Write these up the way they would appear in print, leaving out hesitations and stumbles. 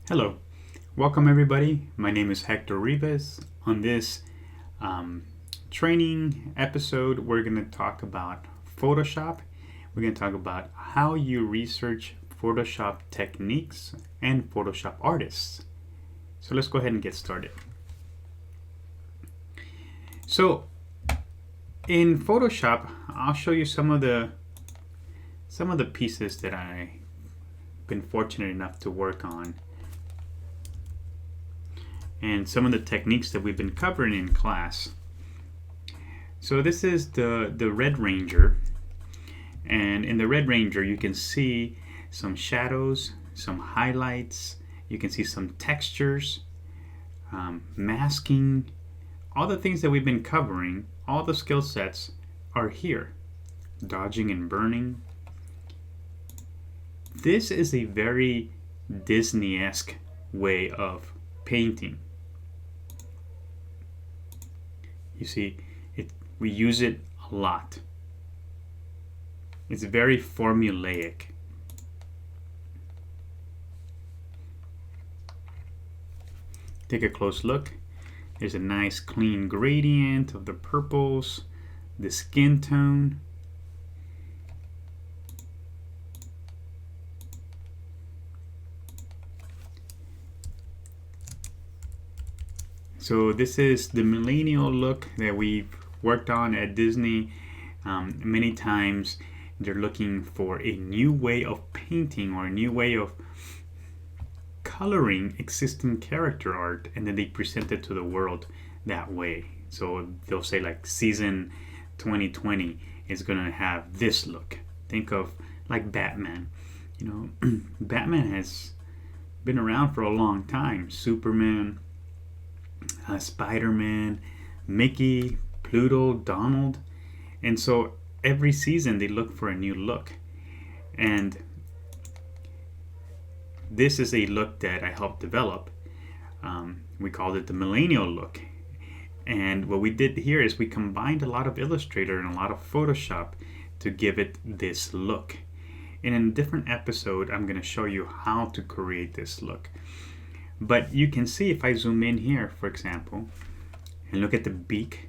Hello, welcome everybody. My name is Hector Rivas. On this training episode, we're going to talk about Photoshop. We're going to talk about how you research Photoshop techniques and Photoshop artists. So let's go ahead and get started. So in Photoshop, I'll show you some of the pieces that I've been fortunate enough to work on, and some of the techniques that we've been covering in class. So this is the Red Ranger, and in the Red Ranger you can see some shadows, some highlights, you can see some textures, masking, all the things that we've been covering, all the skill sets are here. Dodging and burning. This is a very Disney-esque way of painting. You see, we use it a lot. It's very formulaic. Take a close look. There's a nice clean gradient of the purples, the skin tone. So this is the millennial look that we've worked on at Disney. Many times they're looking for a new way of painting or a new way of coloring existing character art, and then they present it to the world that way. So they'll say like season 2020 is gonna have this look. Think of like Batman. You know, Batman has been around for a long time. Superman, Spider-Man, Mickey, Pluto, Donald. And so every season they look for a new look. And this is a look that I helped develop. We called it the millennial look. And what we did here is we combined a lot of Illustrator and a lot of Photoshop to give it this look. And in a different episode, I'm going to show you how to create this look. But you can see if I zoom in here, for example, and look at the beak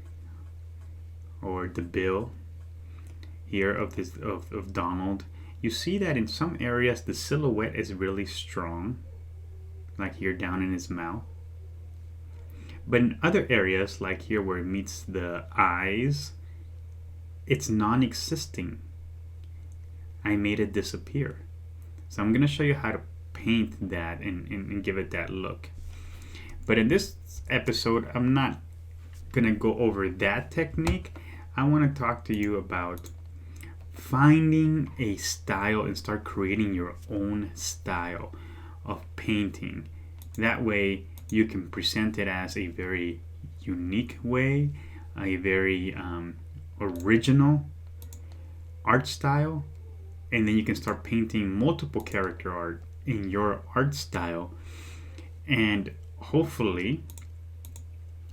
or the bill here of Donald, you see that in some areas the silhouette is really strong, like here down in his mouth. But in other areas, like here where it meets the eyes, it's non-existing. I made it disappear. So I'm going to show you how to paint that and give it that look. But in this episode, I'm not going to go over that technique. I want to talk to you about finding a style and start creating your own style of painting. That way you can present it as a very unique way, a very original art style, and then you can start painting multiple character art in your art style, and hopefully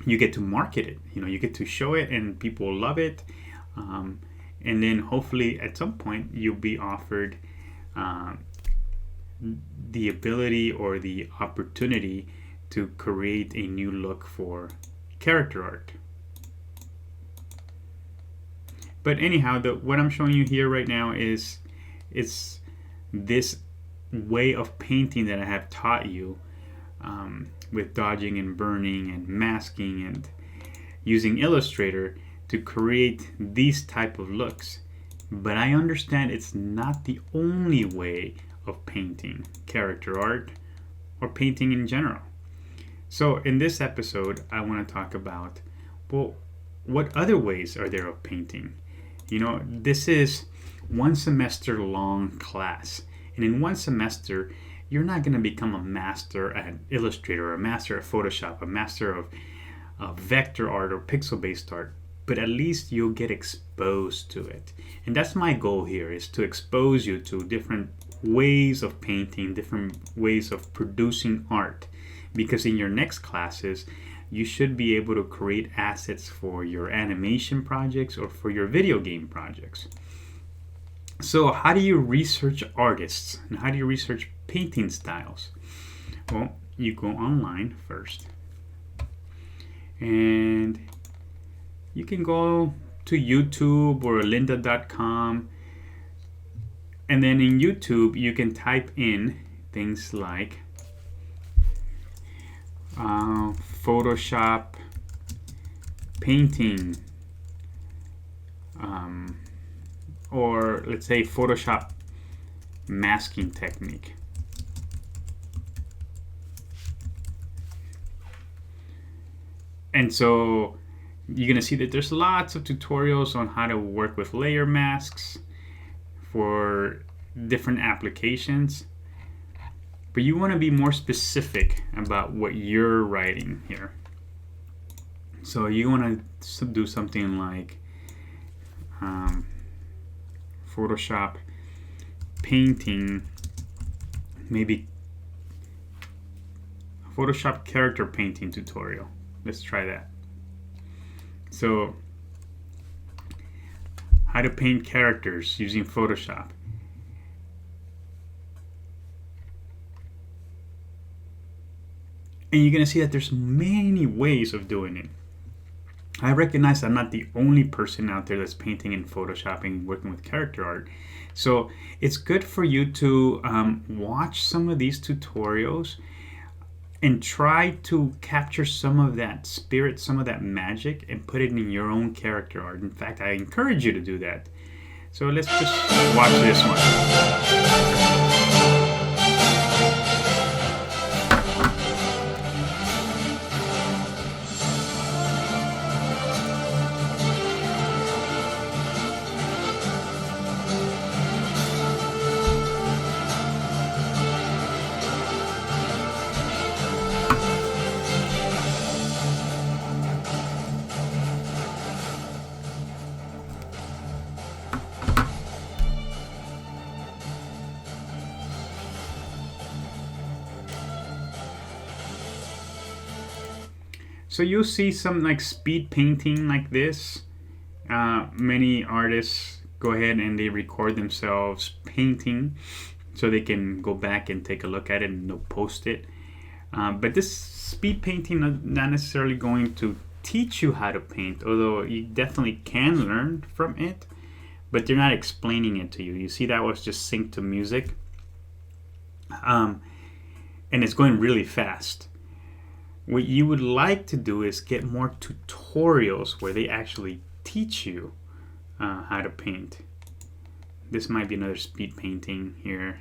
you get to market it. You know, you get to show it and people love it, and then hopefully at some point you'll be offered the ability or the opportunity to create a new look for character art. But anyhow, what I'm showing you here right now is it's this way of painting that I have taught you, with dodging and burning and masking and using Illustrator to create these type of looks. But I understand it's not the only way of painting character art or painting in general. So in this episode, I want to talk about, well, what other ways are there of painting? You know, this is one semester long class. And in one semester, you're not going to become a master at Illustrator, a master at Photoshop, a master of vector art or pixel-based art, but at least you'll get exposed to it. And that's my goal here, is to expose you to different ways of painting, different ways of producing art. Because in your next classes, you should be able to create assets for your animation projects or for your video game projects. So how do you research artists and how do you research painting styles? Well, you go online first, and you can go to YouTube or lynda.com, and then in YouTube you can type in things like Photoshop painting, or let's say Photoshop masking technique. And so you're gonna see that there's lots of tutorials on how to work with layer masks for different applications, but you want to be more specific about what you're writing here. So you want to do something like Photoshop painting, maybe Photoshop character painting tutorial. Let's try that. So, how to paint characters using Photoshop. And you're going to see that there's many ways of doing it. I recognize I'm not the only person out there that's painting in Photoshop and working with character art. So it's good for you to watch some of these tutorials and try to capture some of that spirit, some of that magic, and put it in your own character art. In fact, I encourage you to do that. So let's just watch this one. So you'll see some like speed painting like this. Many artists go ahead and they record themselves painting so they can go back and take a look at it and they'll post it. But this speed painting is not necessarily going to teach you how to paint, although you definitely can learn from it, but they're not explaining it to you. You see that was just synced to music. And it's going really fast. What you would like to do is get more tutorials where they actually teach you how to paint. This might be another speed painting here.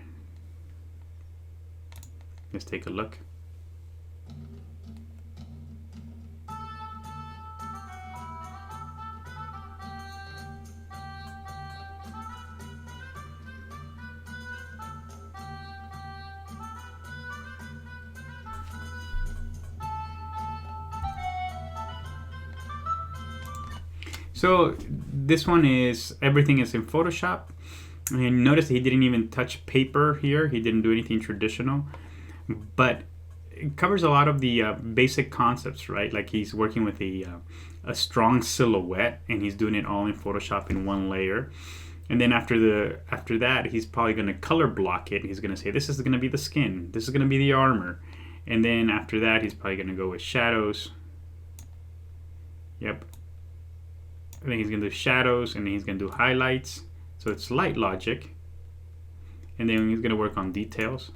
Let's take a look. So this one is, everything is in Photoshop. And notice he didn't even touch paper here. He didn't do anything traditional. But it covers a lot of the basic concepts, right? Like he's working with a strong silhouette and he's doing it all in Photoshop in one layer. And then after that, he's probably going to color block it. He's going to say, this is going to be the skin. This is going to be the armor. And then after that, he's probably going to go with shadows. Yep. And then he's going to do shadows, and then he's going to do highlights. So it's light logic. And then he's going to work on details.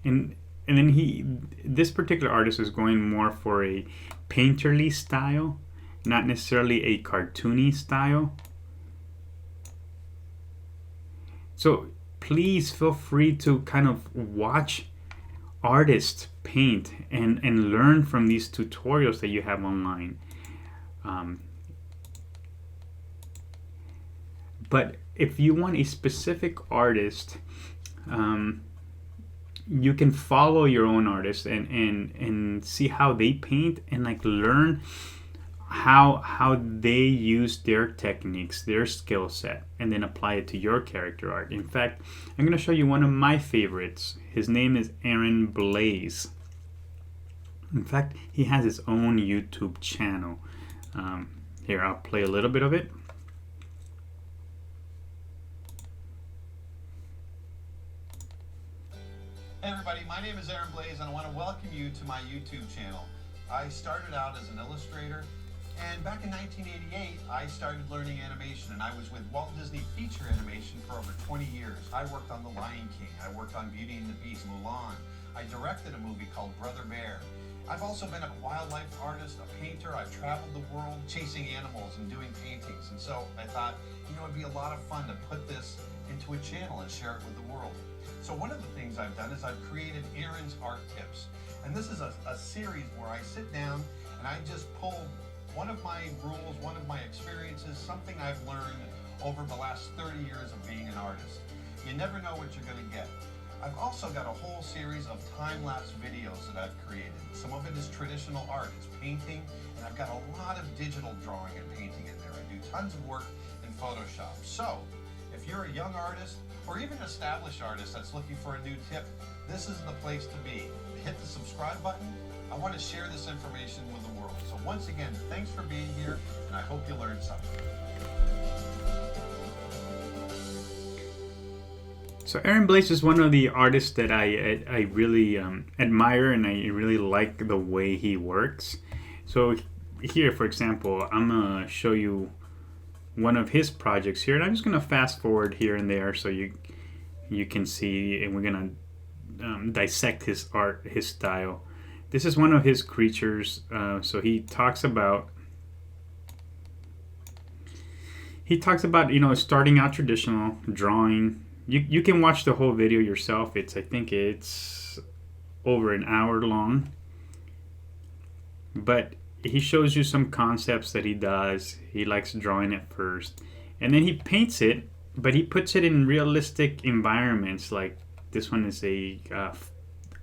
And then this particular artist is going more for a painterly style, not necessarily a cartoony style. So please feel free to kind of watch artists paint and learn from these tutorials that you have online. But if you want a specific artist, you can follow your own artist and see how they paint and like learn how they use their techniques, their skill set, and then apply it to your character art. In fact, I'm going to show you one of my favorites. His name is Aaron Blaze. In fact, he has his own YouTube channel. Here, I'll play a little bit of it. name is Aaron Blaze, and I want to welcome you to my YouTube channel. I started out as an illustrator, and back in 1988, I started learning animation, and I was with Walt Disney Feature Animation for over 20 years. I worked on The Lion King, I worked on Beauty and the Beast, Mulan. I directed a movie called Brother Bear. I've also been a wildlife artist, a painter. I've traveled the world chasing animals and doing paintings, and so I thought, it'd be a lot of fun to put this into a channel and share it with the world. So one of the things I've done is I've created Aaron's Art Tips. And this is a series where I sit down and I just pull one of my rules, one of my experiences, something I've learned over the last 30 years of being an artist. You never know what you're going to get. I've also got a whole series of time-lapse videos that I've created. Some of it is traditional art, it's painting, and I've got a lot of digital drawing and painting in there. I do tons of work in Photoshop. So, if you're a young artist, or even an established artist that's looking for a new tip, this is the place to be. Hit the subscribe button. I want to share this information with the world. So once again, thanks for being here, and I hope you learned something. So Aaron Blaze is one of the artists that I really admire, and I really like the way he works. So here, for example, I'm going to show you one of his projects here, and I'm just going to fast forward here and there so you can see, and we're going to dissect his art, his style. This is one of his creatures. So he talks about starting out traditional drawing. You can watch the whole video yourself. I think it's over an hour long, but he shows you some concepts that he does. He likes drawing at first, and then he paints it, but he puts it in realistic environments. Like this one is a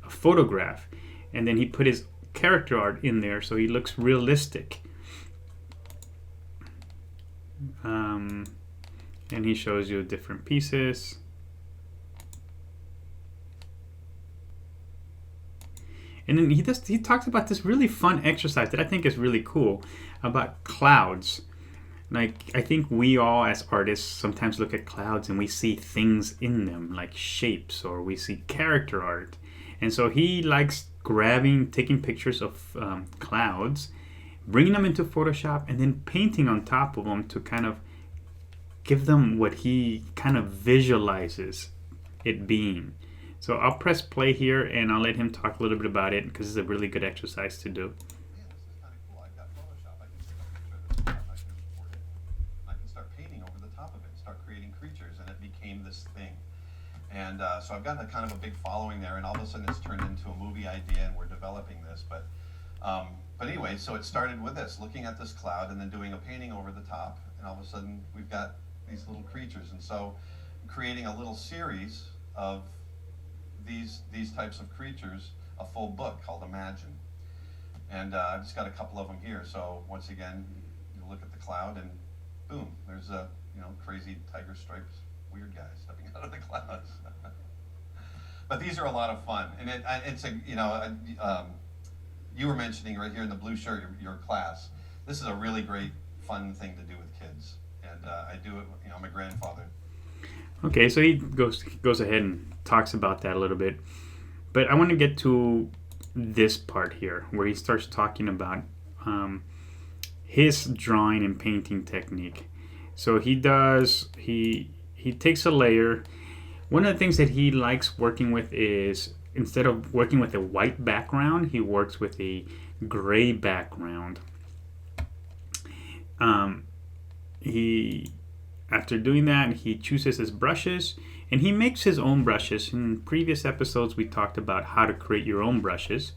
photograph, and then he put his character art in there so he looks realistic. And he shows you different pieces. And then he talks about this really fun exercise that I think is really cool about clouds. Like, I think we all as artists sometimes look at clouds and we see things in them, like shapes, or we see character art. And so he likes taking pictures of clouds, bringing them into Photoshop, and then painting on top of them to kind of give them what he kind of visualizes it being. So I'll press play here and I'll let him talk a little bit about it because it's a really good exercise to do. Yeah, this is kind of cool. I've got Photoshop. I can take a picture of this cloud, I can import it. I can start painting over the top of it, start creating creatures, and it became this thing. And so I've gotten a kind of a big following there, and all of a sudden it's turned into a movie idea, and we're developing this. But anyway, so it started with this, looking at this cloud and then doing a painting over the top, and all of a sudden we've got these little creatures. And so creating a little series of these types of creatures, a full book called Imagine. And I've just got a couple of them here. So once again, you look at the cloud and boom, there's a crazy tiger striped weird guy stepping out of the clouds. But these are a lot of fun, and it's you were mentioning right here in the blue shirt, your class. This is a really great fun thing to do with kids, and I do it. I'm a grandfather. Okay, so he goes ahead and talks about that a little bit, but I want to get to this part here where he starts talking about his drawing and painting technique. So he takes a layer. One of the things that he likes working with is, instead of working with a white background, he works with a gray background. After doing that, he chooses his brushes, and he makes his own brushes. In previous episodes, we talked about how to create your own brushes.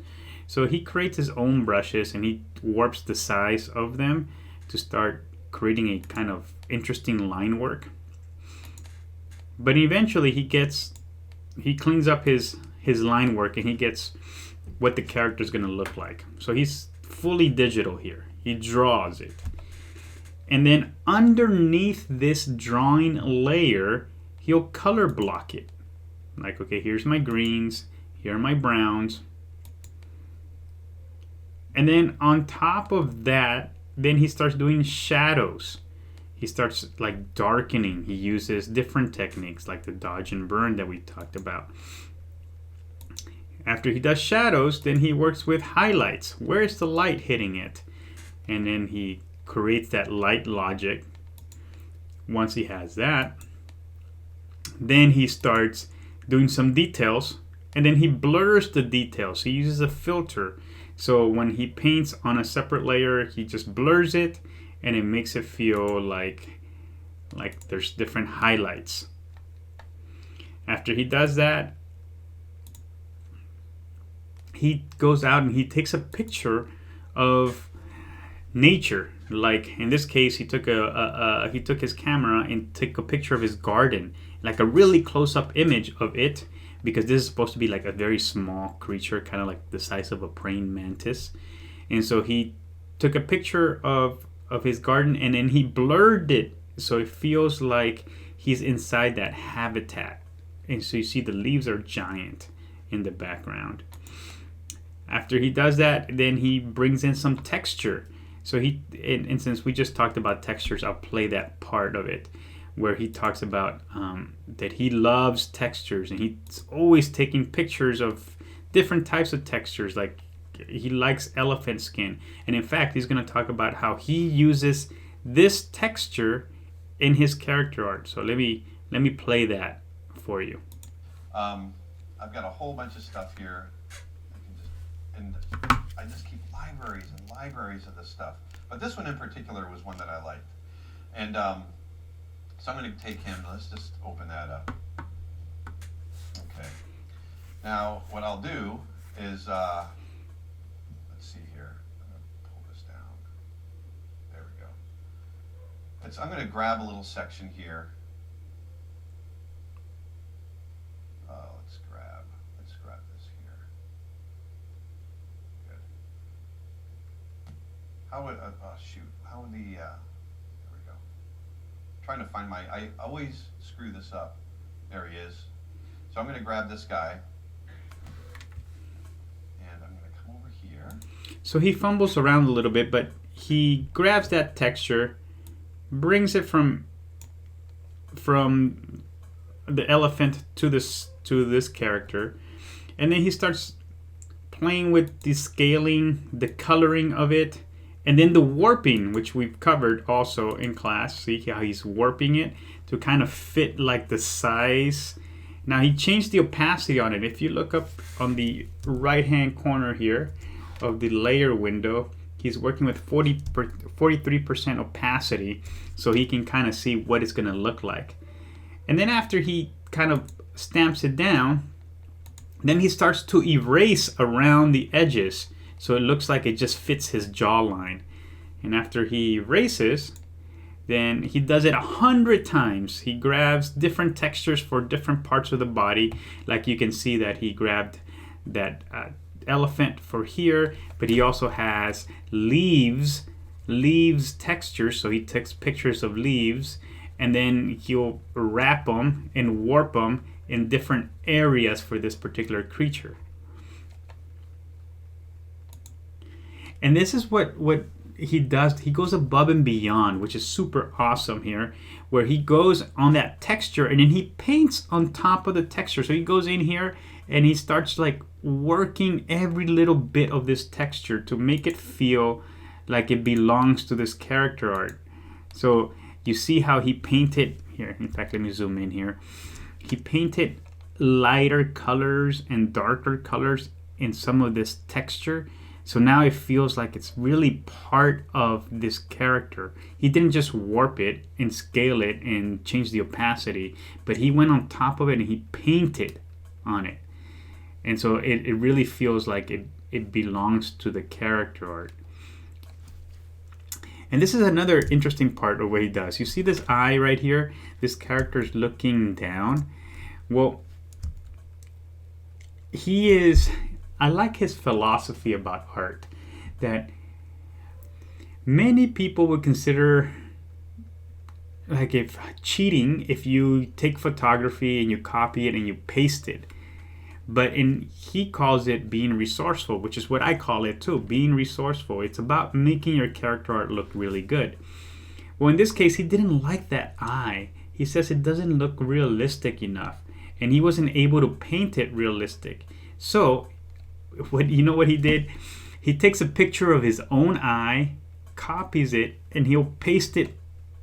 So he creates his own brushes, and he warps the size of them to start creating a kind of interesting line work. But eventually he cleans up his line work, and he gets what the character is going to look like. So he's fully digital here. He draws it. And then underneath this drawing layer, he'll color block it. Like, okay, here's my greens, here are my browns. And then on top of that, then he starts doing shadows. He starts like darkening. He uses different techniques like the dodge and burn that we talked about. After he does shadows, then he works with highlights. Where's the light hitting it? And then he creates that light logic. Once he has that, then he starts doing some details, and then he blurs the details. He uses a filter. So when he paints on a separate layer, he just blurs it, and it makes it feel like there's different highlights. After he does that, he goes out and he takes a picture of nature. Like in this case, he took his camera and took a picture of his garden, like a really close-up image of it, because this is supposed to be like a very small creature, kind of like the size of a praying mantis. And so he took a picture of his garden, and then he blurred it so it feels like he's inside that habitat. And so you see the leaves are giant in the background. After he does that, then he brings in some texture. So and since we just talked about textures, I'll play that part of it where he talks about that he loves textures, and he's always taking pictures of different types of textures. Like he likes elephant skin, and in fact, he's going to talk about how he uses this texture in his character art. So let me play that for you. I've got a whole bunch of stuff here. I just keep libraries and libraries of this stuff. But this one in particular was one that I liked. And so I'm going to take him. Let's just open that up. Okay. Now, what I'll do is, let's see here. I'm going to pull this down. There we go. I'm going to grab a little section here. Let's grab this here. Good. How would, there we go. Trying to find I always screw this up. There he is. So I'm going to grab this guy. And I'm going to come over here. So he fumbles around a little bit, but he grabs that texture, brings it from the elephant to this character, and then he starts playing with the scaling, the coloring of it, and then the warping, which we've covered also in class. See how he's warping it to kind of fit like the size. Now he changed the opacity on it. If you look up on the right hand corner here of the layer window, he's working with 43% opacity, so he can kind of see what it's going to look like. And then after he kind of stamps it down, then he starts to erase around the edges, so it looks like it just fits his jawline. And after he erases, then he does it 100 times. He grabs different textures for different parts of the body. Like you can see that he grabbed that elephant for here, but he also has leaves textures, so he takes pictures of leaves, and then he'll wrap them and warp them in different areas for this particular creature. And this is what he does. He goes above and beyond, which is super awesome here, where he goes on that texture and then he paints on top of the texture. So he goes in here and he starts like working every little bit of this texture to make it feel like it belongs to this character art. So you see how he painted here. In fact, let me zoom in here. He painted lighter colors and darker colors in some of this texture. So now it feels like it's really part of this character. He didn't just warp it and scale it and change the opacity, but he went on top of it and he painted on it. And so it really feels like it belongs to the character art. And this is another interesting part of what he does. You see this eye right here? This character's looking down. Well, I like his philosophy about art, that many people would consider like if cheating if you take photography and you copy it and you paste it. But he calls it being resourceful, which is what I call it too, being resourceful. It's about making your character art look really good. Well, in this case, he didn't like that eye. He says it doesn't look realistic enough, and he wasn't able to paint it realistic. So what he did? He takes a picture of his own eye, copies it, and he'll paste it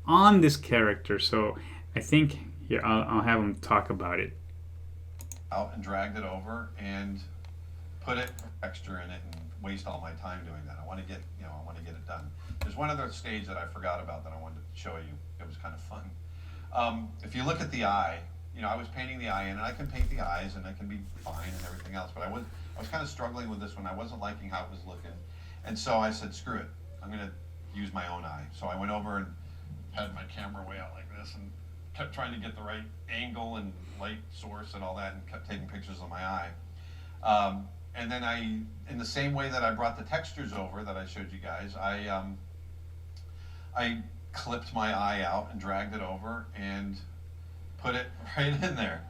on this character. So I think here I'll have him talk about it. Out and dragged it over and put it texture in it and waste all my time doing that. I want to get it done. There's one other stage that I forgot about that I wanted to show you. It was kind of fun. If you look at the eye, I was painting the eye in, and I can paint the eyes and I can be fine and everything else, but I was kind of struggling with this one. I wasn't liking how it was looking, and so I said, screw it, I'm going to use my own eye. So I went over and had my camera way out like this and kept trying to get the right angle and light source and all that, and kept taking pictures of my eye. And then in the same way that I brought the textures over that I showed you guys, I clipped my eye out and dragged it over and put it right in there.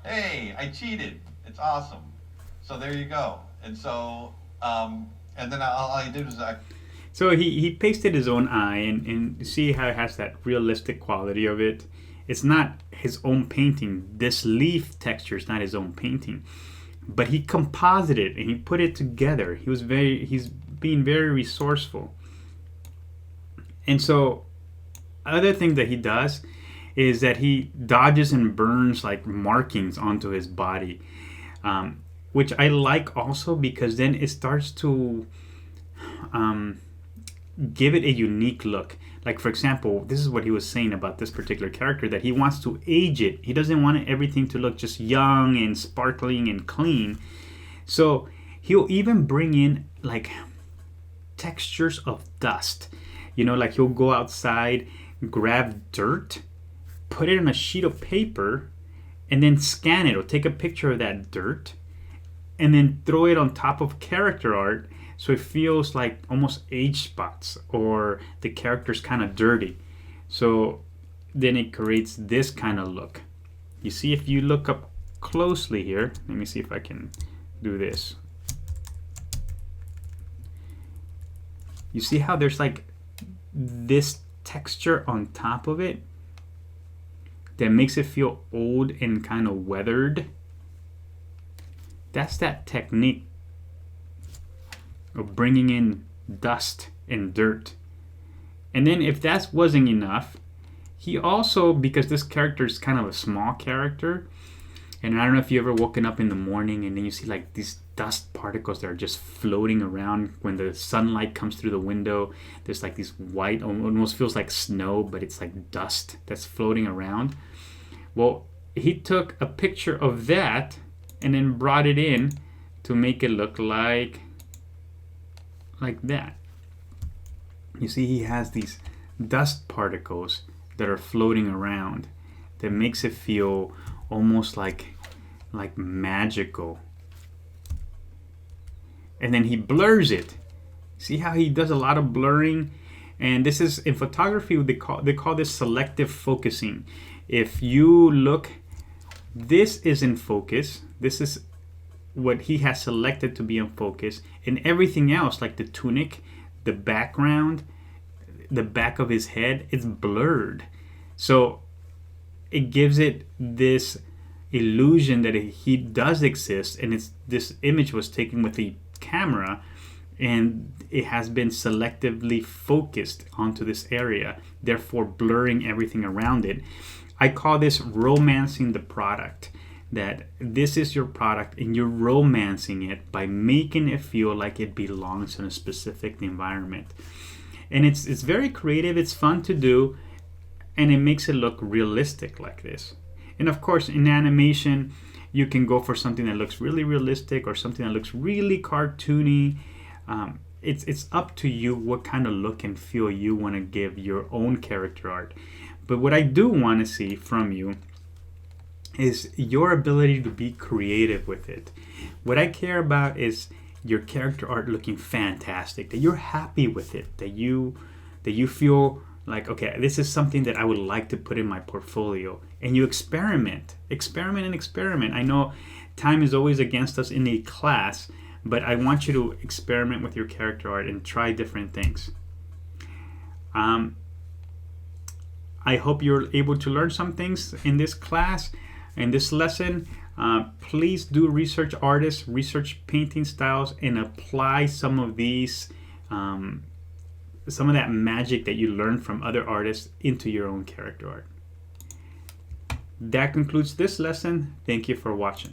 Hey, I cheated. It's awesome. So there you go. And so, and then all I did was So he pasted his own eye, and see how it has that realistic quality of it. It's not his own painting. This leaf texture is not his own painting, but he composited it and he put it together. He's being very resourceful. And so other thing that he does is that he dodges and burns like markings onto his body, which I like also, because then it starts to give it a unique look. Like, for example, this is what he was saying about this particular character, that he wants to age it. He doesn't want everything to look just young and sparkling and clean. So he'll even bring in like textures of dust. Like he'll go outside, grab dirt, put it on a sheet of paper, and then scan it or take a picture of that dirt, and then throw it on top of character art, so it feels like almost age spots, or the character's kind of dirty. So then it creates this kind of look. You see, if you look up closely here, let me see if I can do this. You see how there's like this texture on top of it that makes it feel old and kind of weathered? That's that technique of bringing in dust and dirt. And then if that wasn't enough, he also, because this character is kind of a small character, and I don't know if you ever woken up in the morning and then you see like these dust particles that are just floating around when the sunlight comes through the window. There's like these white, almost feels like snow, but it's like dust that's floating around. Well, he took a picture of that and then brought it in to make it look like that. You see, he has these dust particles that are floating around that makes it feel almost like magical. And then he blurs it. See how he does a lot of blurring? And this is, in photography, they call this selective focusing. If you look, this is in focus. This is what he has selected to be in focus, and everything else, like the tunic, the background, the back of his head, it's blurred. So it gives it this illusion that he does exist, and this image was taken with the camera, and it has been selectively focused onto this area, therefore blurring everything around it. I call this romancing the product. That this is your product and you're romancing it by making it feel like it belongs in a specific environment. And it's very creative, it's fun to do, and it makes it look realistic like this. And of course, in animation, you can go for something that looks really realistic or something that looks really cartoony. It's up to you what kind of look and feel you want to give your own character art. But what I do want to see from you is your ability to be creative with it. What I care about is your character art looking fantastic, that you're happy with it, that you feel like, okay, this is something that I would like to put in my portfolio. And you experiment. I know time is always against us in a class, but I want you to experiment with your character art and try different things. I hope you're able to learn some things in this class. In this lesson, Please do research artists, research painting styles, and apply some of these, some of that magic that you learn from other artists into your own character art. That concludes this lesson. Thank you for watching.